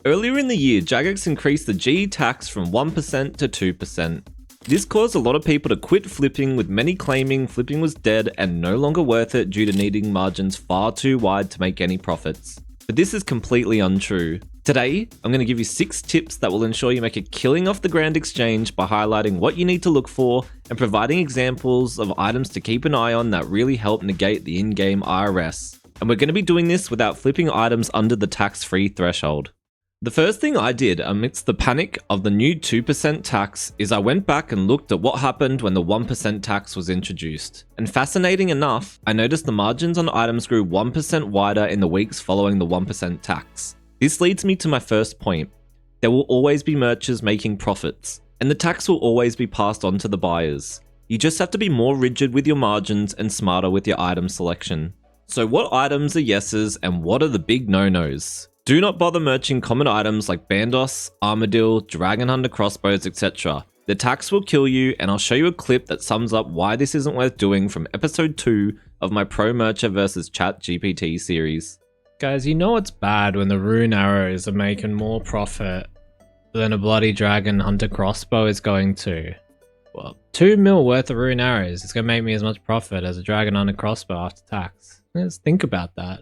Earlier in the year, Jagex increased the G tax from 1% to 2%. This caused a lot of people to quit flipping, with many claiming flipping was dead and no longer worth it due to needing margins far too wide to make any profits. But this is completely untrue. Today, I'm going to give you 6 tips that will ensure you make a killing off the Grand Exchange by highlighting what you need to look for and providing examples of items to keep an eye on that really help negate the in-game IRS. And we're going to be doing this without flipping items under the tax-free threshold. The first thing I did amidst the panic of the new 2% tax is I went back and looked at what happened when the 1% tax was introduced. And fascinating enough, I noticed the margins on items grew 1% wider in the weeks following the 1% tax. This leads me to my first point. There will always be merchants making profits, and the tax will always be passed on to the buyers. You just have to be more rigid with your margins and smarter with your item selection. So what items are yeses and what are the big no-nos? Do not bother merching common items like Bandos, Armadillo, Dragon Hunter crossbows, etc. The tax will kill you, and I'll show you a clip that sums up why this isn't worth doing from episode 2 of my Pro Mercher vs ChatGPT series. Guys, you know it's bad when the rune arrows are making more profit than a bloody Dragon Hunter crossbow is going to. Well, 2 mil worth of rune arrows is going to make me as much profit as a Dragon Hunter crossbow after tax. Let's think about that.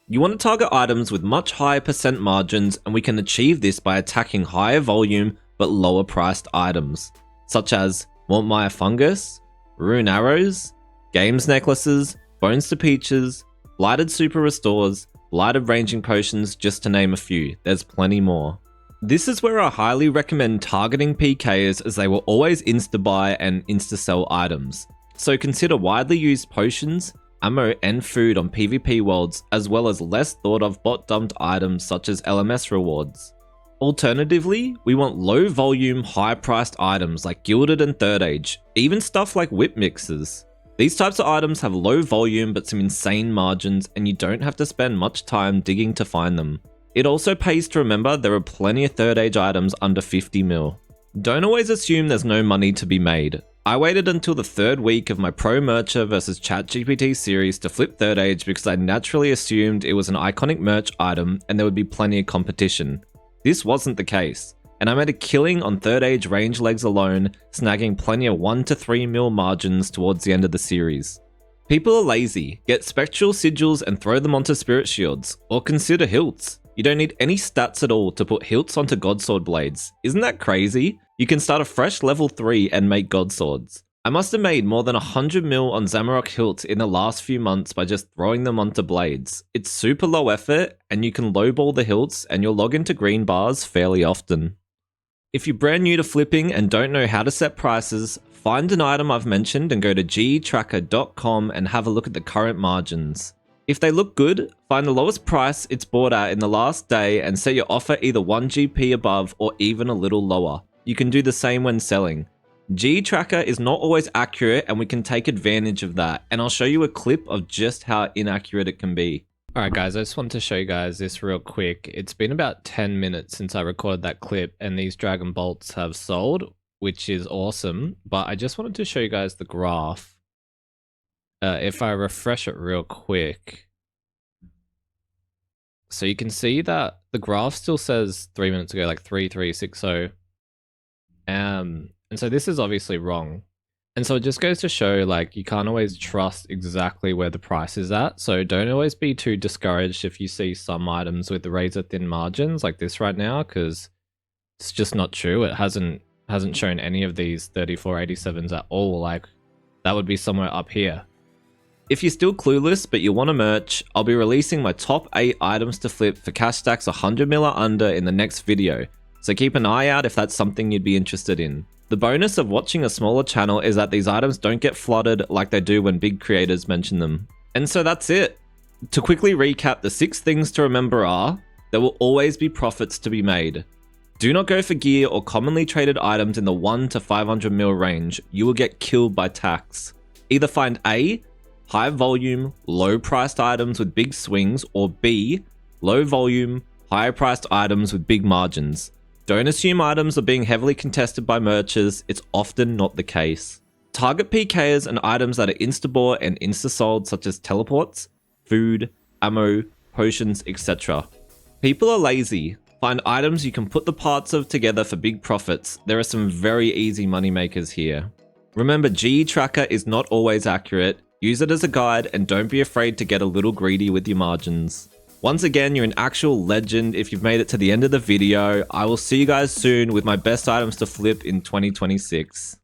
You want to target items with much higher percent margins, and we can achieve this by attacking higher volume but lower priced items, such as Mortmire Fungus, Rune Arrows, Games Necklaces, Bones to Peaches, Blighted Super Restores, Blighted Ranging Potions, just to name a few. There's plenty more. This is where I highly recommend targeting PKs, as they will always insta-buy and insta-sell items. So consider widely used potions, ammo and food on PvP worlds, as well as less thought of bot dumped items such as LMS rewards. Alternatively, we want low volume, high priced items like Gilded and Third Age, even stuff like whip mixes. These types of items have low volume but some insane margins, and you don't have to spend much time digging to find them. It also pays to remember there are plenty of Third Age items under 50 mil. Don't always assume there's no money to be made. I waited until the 3rd week of my Pro Mercher vs ChatGPT series to flip Third Age because I naturally assumed it was an iconic merch item and there would be plenty of competition. This wasn't the case, and I made a killing on Third Age range legs alone, snagging plenty of 1 to 3 mil margins towards the end of the series. People are lazy. Get spectral sigils and throw them onto spirit shields, or consider hilts. You don't need any stats at all to put hilts onto Godsword blades. Isn't that crazy? You can start a fresh level 3 and make Godswords. I must have made more than 100 mil on Zamorak hilts in the last few months by just throwing them onto blades. It's super low effort, and you can lowball the hilts and you'll log into green bars fairly often. If you're brand new to flipping and don't know how to set prices, find an item I've mentioned and go to getracker.com and have a look at the current margins. If they look good, find the lowest price it's bought at in the last day and set your offer either 1 GP above or even a little lower. You can do the same when selling. G-Tracker is not always accurate, and we can take advantage of that, and I'll show you a clip of just how inaccurate it can be. Alright guys, I just want to show you guys this real quick. It's been about 10 minutes since I recorded that clip, and these Dragon Bolts have sold, which is awesome, but I just wanted to show you guys the graph. If I refresh it real quick. So you can see that the graph still says 3 minutes ago, like 3360. And so this is obviously wrong. And so it just goes to show, like, you can't always trust exactly where the price is at. So don't always be too discouraged if you see some items with the razor thin margins like this right now, because it's just not true. It hasn't shown any of these 3487s at all. Like, that would be somewhere up here. If you're still clueless but you want to merch, I'll be releasing my top 8 items to flip for cash stacks 100 mil or under in the next video, so keep an eye out if that's something you'd be interested in. The bonus of watching a smaller channel is that these items don't get flooded like they do when big creators mention them. And so that's it. To quickly recap, the 6 things to remember are: there will always be profits to be made. Do not go for gear or commonly traded items in the 1 to 500 mil range. You will get killed by tax. Either find A, high volume, low priced items with big swings, or B, low volume, higher priced items with big margins. Don't assume items are being heavily contested by merchants, it's often not the case. Target PKs and items that are insta-bought and insta-sold, such as teleports, food, ammo, potions, etc. People are lazy. Find items you can put the parts of together for big profits. There are some very easy money makers here. Remember, GE Tracker is not always accurate. Use it as a guide and don't be afraid to get a little greedy with your margins. Once again, you're an actual legend if you've made it to the end of the video. I will see you guys soon with my best items to flip in 2026.